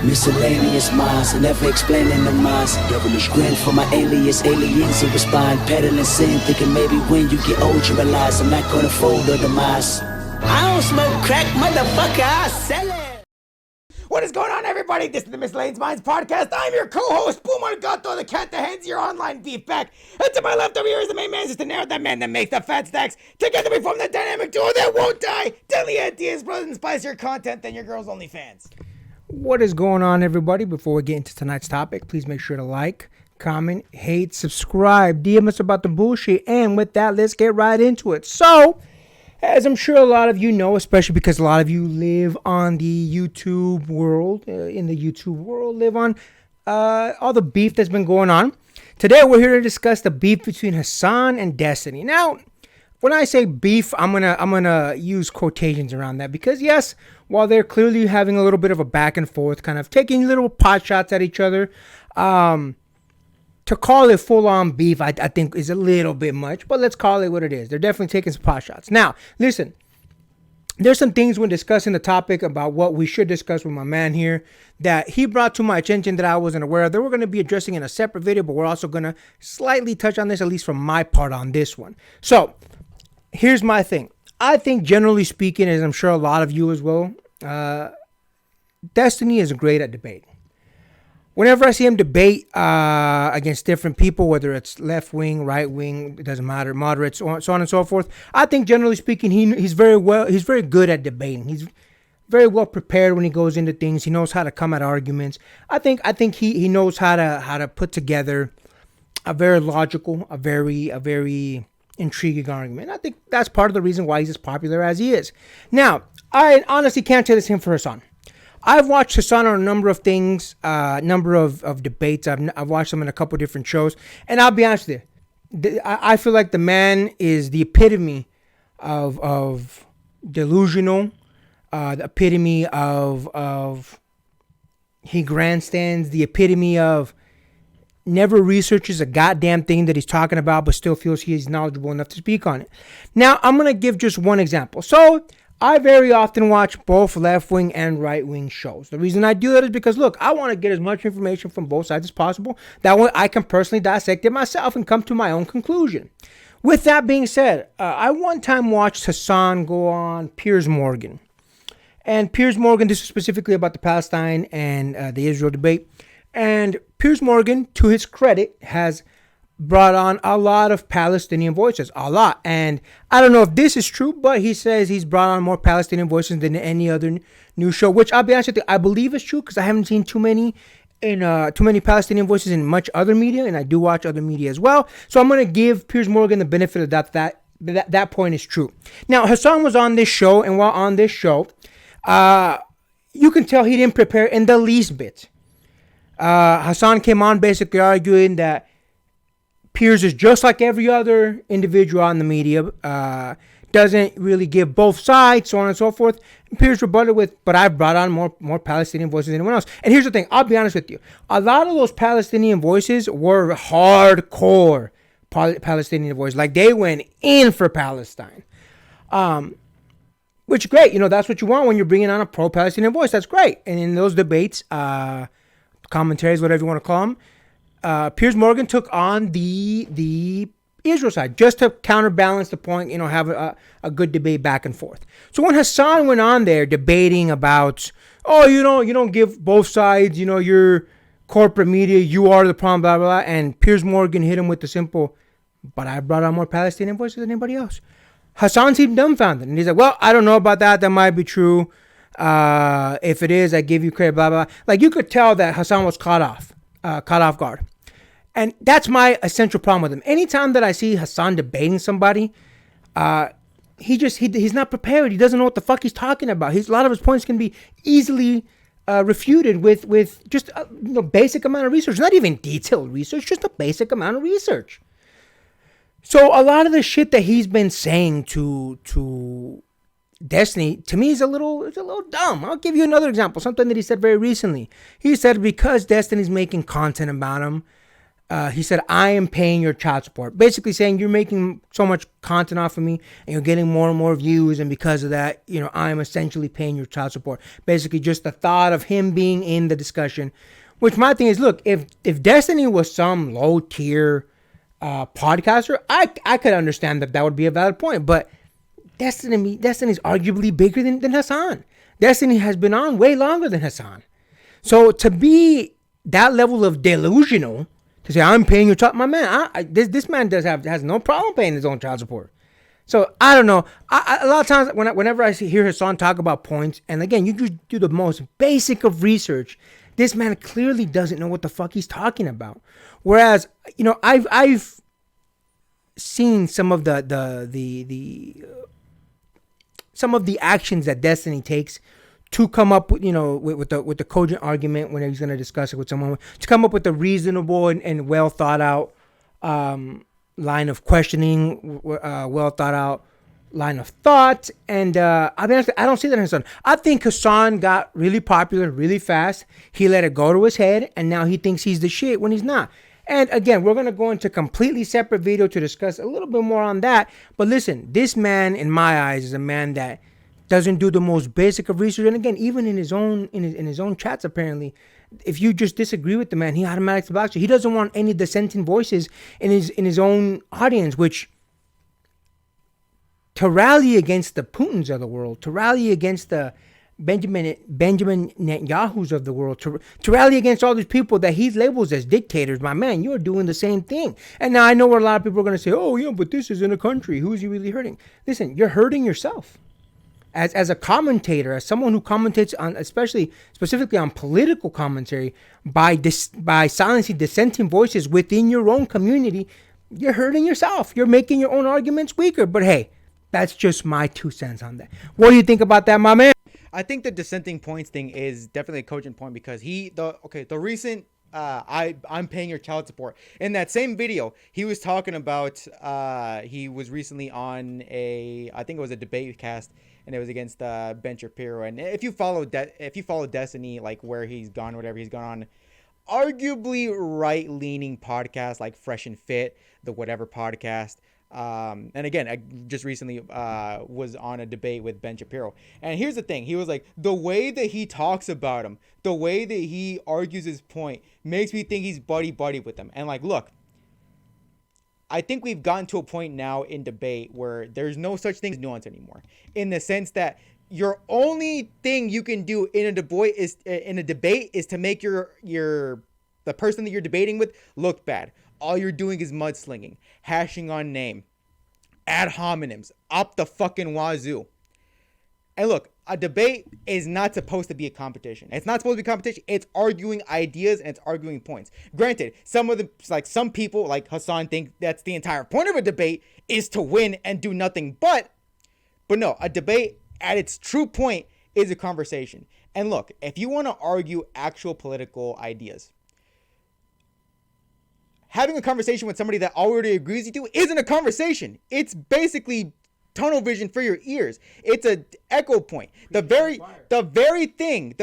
Miscellaneous minds, never explaining the minds. Devilish grin for my alias, aliens who respond. Peddling sin, thinking maybe when you get old you realize I'm not gonna fold or demise. I don't smoke crack, motherfucker, I sell it. What is going on, everybody? This is the Miscellaneous Minds Podcast. I'm your co-host, Boomer Gato, the cat that heads your online beef pack. And to my left over here is the main man, just to narrow that man that makes the fat stacks. Together we form the dynamic duo that won't die. Deadly ideas, brothers, and spicier content than your girls' OnlyFans. What is going on, everybody? Before we get into tonight's topic, please make sure to like, comment, hate, subscribe, DM us about the bullshit, and with that, let's get right into it. So, as I'm sure a lot of you know, especially because a lot of you live on the YouTube world, live on all the beef that's been going on. Today, we're here to discuss the beef between Hasan and Destiny. Now, when I say beef, I'm gonna use quotations around that because yes, while they're clearly having a little bit of a back and forth, kind of taking little pot shots at each other, to call it full-on beef, I think is a little bit much, but let's call it what it is. They're definitely taking some pot shots. Now, listen, there's some things when discussing the topic about what we should discuss with my man here that he brought to my attention that I wasn't aware of that we're going to be addressing in a separate video, but we're also going to slightly touch on this, at least from my part on this one. So, here's my thing. I think generally speaking, as I'm sure a lot of you as well, Destiny is great at debating. Whenever I see him debate against different people, whether it's left wing, right wing, it doesn't matter, moderates, so on and so forth, I think generally speaking, he's very good at debating. He's very well prepared when he goes into things. He knows how to come at arguments. I think he knows how to put together a very logical, a very intriguing argument. I think that's part of the reason why he's as popular as he is. Now, I honestly can't say the same for Hasan. I've watched Hasan on a number of things, number of debates. I've watched him in a couple different shows, and I'll be honest with you, I feel like the man is the epitome of delusional, the epitome of he grandstands, the epitome of never researches a goddamn thing that he's talking about, but still feels he is knowledgeable enough to speak on it. Now, I'm going to give just one example. So, I very often watch both left-wing and right-wing shows. The reason I do that is because, look, I want to get as much information from both sides as possible. That way, I can personally dissect it myself and come to my own conclusion. With that being said, I one time watched Hasan go on Piers Morgan. And Piers Morgan, this is specifically about the Palestine and the Israel debate. And Piers Morgan, to his credit, has brought on a lot of Palestinian voices. A lot. And I don't know if this is true, but he says he's brought on more Palestinian voices than any other news show, which I'll be honest with you, I believe is true because I haven't seen too many Palestinian voices in much other media, and I do watch other media as well. So I'm going to give Piers Morgan the benefit of that point is true. Now, Hasan was on this show, and while on this show, you can tell he didn't prepare in the least bit. Hasan came on basically arguing that Piers is just like every other individual on the media, doesn't really give both sides, so on and so forth. And Piers rebutted with, but I've brought on more Palestinian voices than anyone else. And here's the thing, I'll be honest with you. A lot of those Palestinian voices were hardcore Palestinian voices. Like, they went in for Palestine. Which is great. You know, that's what you want when you're bringing on a pro-Palestinian voice. That's great. And in those debates, commentaries, whatever you want to call them, Piers Morgan took on the Israel side just to counterbalance the point, have a good debate back and forth. So when Hasan went on there debating about, you don't give both sides, your corporate media, you are the problem, blah, blah, blah, and Piers Morgan hit him with the simple, but I brought on more Palestinian voices than anybody else. Hasan seemed dumbfounded, and he's like, well, I don't know about that. That might be true. If it is, I give you credit, blah, blah. Like, you could tell that Hasan was caught off guard. And that's my essential problem with him. Anytime that I see Hasan debating somebody, he's not prepared. He doesn't know what the fuck he's talking about. A lot of his points can be easily refuted with just a basic amount of research. Not even detailed research, just a basic amount of research. So a lot of the shit that he's been saying to Destiny, to me, is a little dumb. I'll give you another example. Something that he said very recently. He said because Destiny's making content about him, he said, I am paying your child support. Basically saying you're making so much content off of me and you're getting more and more views. And because of that, I'm essentially paying your child support. Basically just the thought of him being in the discussion, which my thing is, look, if Destiny was some low tier podcaster, I could understand that would be a valid point. But Destiny's arguably bigger than Hasan. Destiny has been on way longer than Hasan. So to be that level of delusional, to say I'm paying your child, my man, this man has no problem paying his own child support. So I don't know. A lot of times whenever I hear Hasan talk about points, and again, you just do the most basic of research, this man clearly doesn't know what the fuck he's talking about. Whereas I've seen some of some of the actions that Destiny takes to come up with the cogent argument when he's going to discuss it with someone, to come up with a reasonable and well thought out line of questioning, well thought out line of thought. And I don't see that in Hasan. I think Hasan got really popular really fast. He let it go to his head, and now he thinks he's the shit when he's not. And again, we're going to go into a completely separate video to discuss a little bit more on that. But listen, this man, in my eyes, is a man that doesn't do the most basic of research. And again, even in his own chats, apparently, if you just disagree with the man, he automatically blocks you. He doesn't want any dissenting voices in his own audience, which, to rally against the Putins of the world, to rally against the Benjamin Netanyahus of the world, to rally against all these people that he labels as dictators, my man, you're doing the same thing. And now I know where a lot of people are going to say, oh, yeah, but this is in a country. Who is he really hurting? Listen, you're hurting yourself. As a commentator, as someone who commentates on, specifically on political commentary, by silencing dissenting voices within your own community, you're hurting yourself. You're making your own arguments weaker. But hey, that's just my 2 cents on that. What do you think about that, my man? I think the dissenting points thing is definitely a cogent point, because the recent I'm paying your child support, in that same video he was talking about he was recently on I think it was a debate cast, and it was against Ben Shapiro. And if you follow Destiny, like where he's gone, whatever he's gone on, arguably right-leaning podcasts like Fresh and Fit, the Whatever podcast. And again, I just recently was on a debate with Ben Shapiro. And here's the thing. He was like, the way that he talks about him, the way that he argues his point makes me think he's buddy-buddy with him. And like, look, I think we've gotten to a point now in debate where there's no such thing as nuance anymore, in the sense that your only thing you can do in a debate is to make the person that you're debating with look bad. All you're doing is mudslinging, hashing on name, ad hominems, up the fucking wazoo. And look, a debate is not supposed to be a competition. It's not supposed to be a competition. It's arguing ideas and it's arguing points. Granted, some people like Hasan think that's the entire point of a debate is to win and do nothing but no, a debate at its true point is a conversation. And look, if you want to argue actual political ideas, having a conversation with somebody that already agrees with you isn't a conversation. It's basically tunnel vision for your ears. It's a echo point. The very thing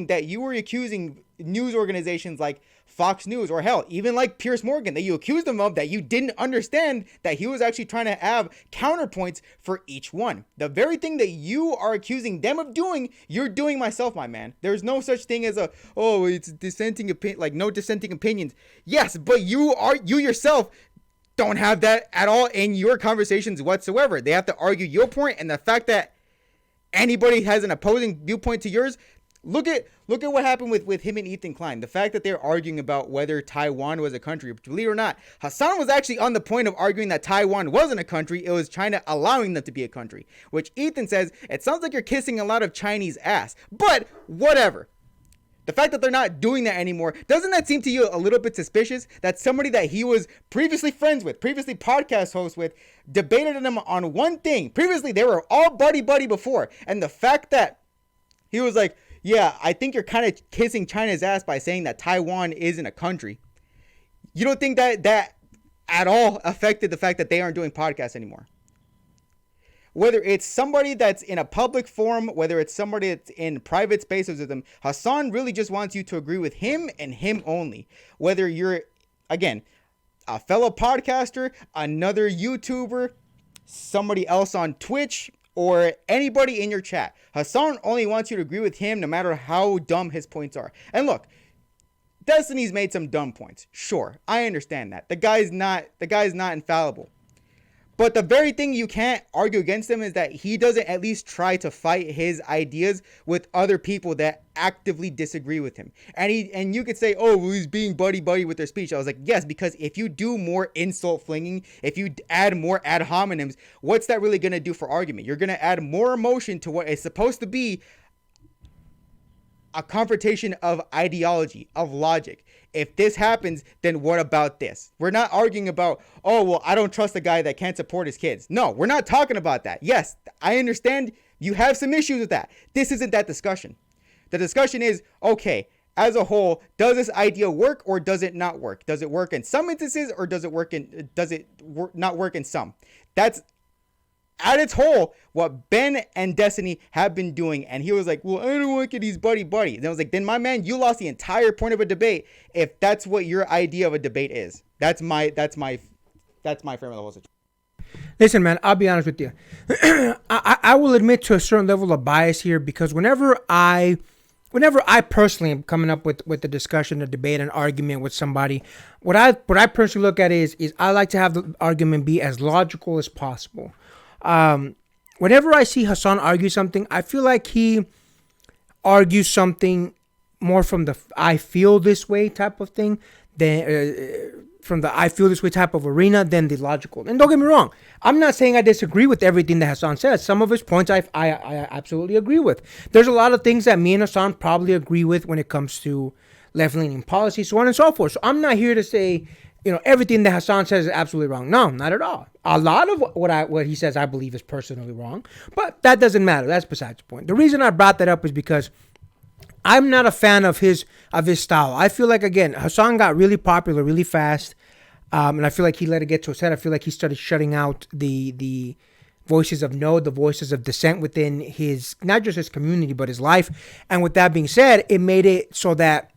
that you were accusing news organizations like Fox News, or hell, even like Piers Morgan, that you accused them of, that you didn't understand that he was actually trying to have counterpoints for each one. The very thing that you are accusing them of doing, you're doing myself, my man. There's no such thing as it's dissenting opinion, like no dissenting opinions. Yes, but you yourself don't have that at all in your conversations whatsoever. They have to argue your point, and the fact that anybody has an opposing viewpoint to yours, look at what happened with him and Ethan Klein. The fact that they're arguing about whether Taiwan was a country. Believe it or not, Hasan was actually on the point of arguing that Taiwan wasn't a country. It was China allowing them to be a country, which Ethan says, it sounds like you're kissing a lot of Chinese ass. But whatever. The fact that they're not doing that anymore, doesn't that seem to you a little bit suspicious? That somebody that he was previously friends with, previously podcast host with, debated him on one thing. Previously, they were all buddy-buddy before. And the fact that he was like, yeah, I think you're kind of kissing China's ass by saying that Taiwan isn't a country. You don't think that at all affected the fact that they aren't doing podcasts anymore? Whether it's somebody that's in a public forum, whether it's somebody that's in private spaces with them, Hasan really just wants you to agree with him and him only. Whether you're again, a fellow podcaster, another YouTuber, somebody else on Twitch, or anybody in your chat. Hasan only wants you to agree with him no matter how dumb his points are. And look, Destiny's made some dumb points. Sure, I understand that. The guy's not infallible. But the very thing you can't argue against him is that he doesn't at least try to fight his ideas with other people that actively disagree with him. And you could say, oh, well, he's being buddy-buddy with their speech. I was like, yes, because if you do more insult flinging, if you add more ad hominems, what's that really going to do for argument? You're going to add more emotion to what is supposed to be a confrontation of ideology, of logic. If this happens, then what about this? We're not arguing about, oh, well, I don't trust a guy that can't support his kids. No, we're not talking about that. Yes, I understand you have some issues with that. This isn't that discussion. The discussion is, okay, as a whole, does this idea work or does it not work? Does it work in some instances or does it not work in some? That's at its whole what Ben and Destiny have been doing. And he was like, well, I don't want to get these buddy. And I was like, then my man, you lost the entire point of a debate if that's what your idea of a debate is. That's my frame of the whole situation. Listen, man, I'll be honest with you. I will admit to a certain level of bias here, because whenever I personally am coming up with a discussion, a debate, an argument with somebody, what I personally look at is I like to have the argument be as logical as possible. Whenever I see Hasan argue something, I feel like he argues something more from the I feel this way type of thing than from the I feel this way type of arena than the logical. And don't get me wrong, I'm not saying I disagree with everything that Hasan says. Some of his points I absolutely agree with. There's a lot of things that me and Hasan probably agree with when it comes to left-leaning policy, so on and so forth. So I'm not here to say, everything that Hasan says is absolutely wrong. No, not at all. A lot of what he says I believe is personally wrong, but that doesn't matter. That's besides the point. The reason I brought that up is because I'm not a fan of his style. I feel like, again, Hasan got really popular really fast, and I feel like he let it get to his head. I feel like he started shutting out the voices of no, the voices of dissent within his, not just his community, but his life. And with that being said, it made it so that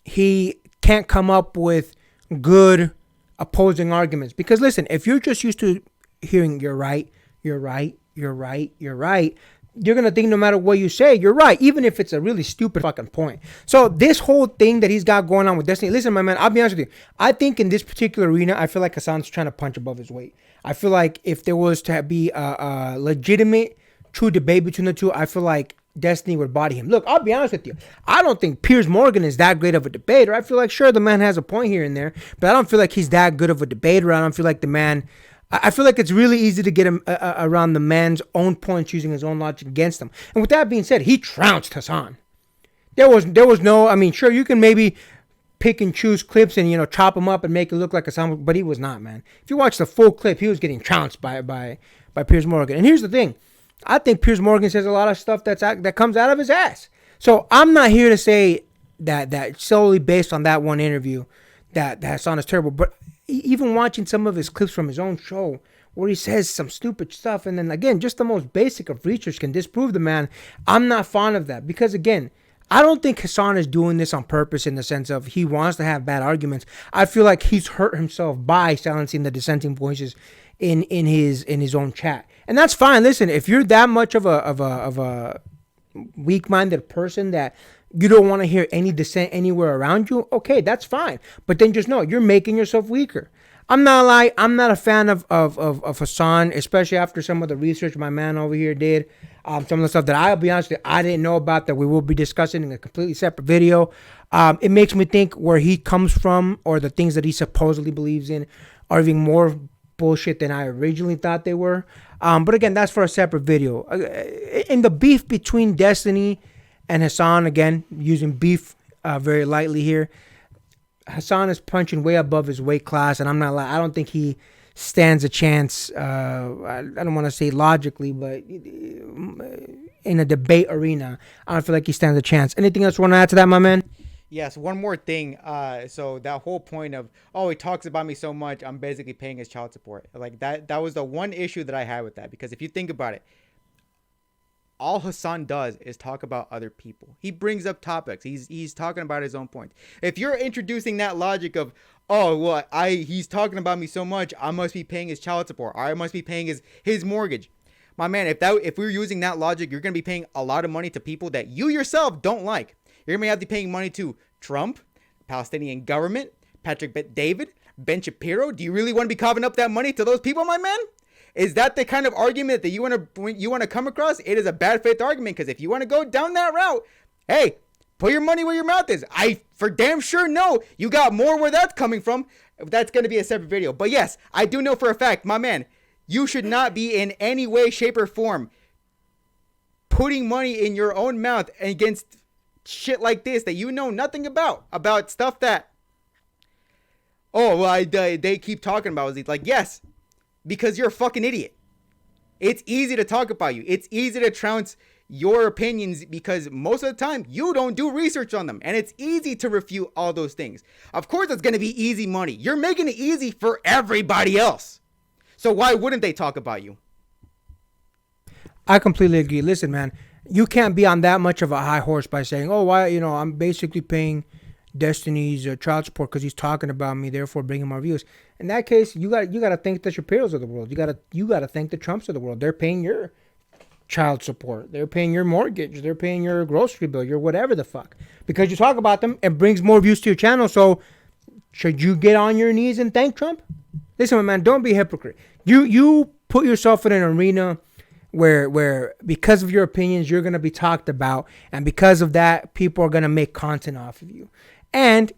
he can't come up with good opposing arguments. Because listen, if you're just used to hearing you're right, you're going to think no matter what you say, you're right, even if it's a really stupid fucking point. So this whole thing that he's got going on with Destiny, listen, my man, I'll be honest with you. I think in this particular arena, I feel like Hasan's trying to punch above his weight. I feel like if there was to be a legitimate, true debate between the two, I feel like Destiny would body him. Look, I'll be honest with you. I don't think Piers Morgan is that great of a debater. I feel like, sure, the man has a point here and there, but I don't feel like he's that good of a debater. I don't feel like the man... I feel like it's really easy to get him around the man's own points using his own logic against him. And with that being said, he trounced Hasan. There was no... I mean, sure, you can maybe pick and choose clips and, chop them up and make it look like Hasan, but he was not, man. If you watch the full clip, he was getting trounced by Piers Morgan. And here's the thing. I think Piers Morgan says a lot of stuff that comes out of his ass. So I'm not here to say that solely based on that one interview that Hasan is terrible. But even watching some of his clips from his own show where he says some stupid stuff, and then again, just the most basic of research can disprove the man, I'm not fond of that. Because again, I don't think Hasan is doing this on purpose in the sense of he wants to have bad arguments. I feel like he's hurt himself by silencing the dissenting voices in his own chat. And that's fine. Listen, if you're that much of a weak-minded person that you don't want to hear any dissent anywhere around you, okay, that's fine. But then just know you're making yourself weaker. I'm not a fan of Hasan, especially after some of the research my man over here did. Some of the stuff that I'll be honest with you, I didn't know about that we will be discussing in a completely separate video. It makes me think where he comes from or the things that he supposedly believes in are even more bullshit than I originally thought they were. But again, that's for a separate video. In the beef between Destiny and Hasan, again, using beef very lightly here, Hasan is punching way above his weight class, and I'm not lying. I don't think he stands a chance. I don't want to say logically, but in a debate arena, I don't feel like he stands a chance. Anything else you want to add to that, my man? Yes, one more thing. So that whole point of, oh, he talks about me so much, I'm basically paying his child support. Like that was the one issue that I had with that. Because if you think about it, all Hasan does is talk about other people. He brings up topics. He's talking about his own point. If you're introducing that logic of, oh, well, he's talking about me so much, I must be paying his child support, or I must be paying his mortgage. My man, if we're using that logic, you're going to be paying a lot of money to people that you yourself don't like. You're going to have to be paying money to Trump, Palestinian government, Patrick Bet-David, Ben Shapiro. Do you really want to be coughing up that money to those people, my man? Is that the kind of argument that you want to come across? It is a bad faith argument, because if you want to go down that route, hey, put your money where your mouth is. I for damn sure know you got more where that's coming from. That's going to be a separate video. But yes, I do know for a fact, my man, you should not be in any way, shape, or form putting money in your own mouth against shit like this that you know nothing about stuff that, oh, well, they keep talking about. It's like, yes, because you're a fucking idiot. It's easy to talk about you. It's easy to trounce your opinions because most of the time you don't do research on them. And it's easy to refute all those things. Of course, it's going to be easy money. You're making it easy for everybody else. So why wouldn't they talk about you? I completely agree. Listen, man, you can't be on that much of a high horse by saying, oh, why, I'm basically paying Destiny's child support because he's talking about me, therefore bringing more views. In that case, you got to thank the Shapiros of the world. You got to thank the Trumps of the world. They're paying your child support. They're paying your mortgage. They're paying your grocery bill, your whatever the fuck. Because you talk about them, it brings more views to your channel. So should you get on your knees and thank Trump? Listen, my man, don't be a hypocrite. You put yourself in an arena where because of your opinions, you're going to be talked about. And because of that, people are going to make content off of you. And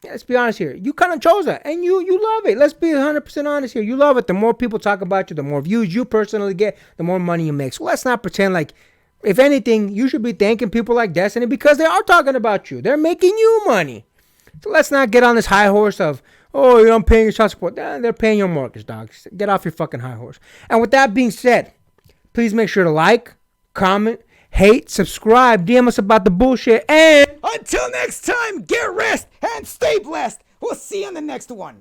let's be honest here. You kind of chose that. And you love it. Let's be 100% honest here. You love it. The more people talk about you, the more views you personally get, the more money you make. So let's not pretend like, if anything, you should be thanking people like Destiny because they are talking about you. They're making you money. So let's not get on this high horse of, oh, I'm paying your child support. They're paying your mortgage, dog. Get off your fucking high horse. And with that being said, please make sure to like, comment, hate, subscribe, DM us about the bullshit, and Until next time, get rest and stay blessed. We'll see you on the next one.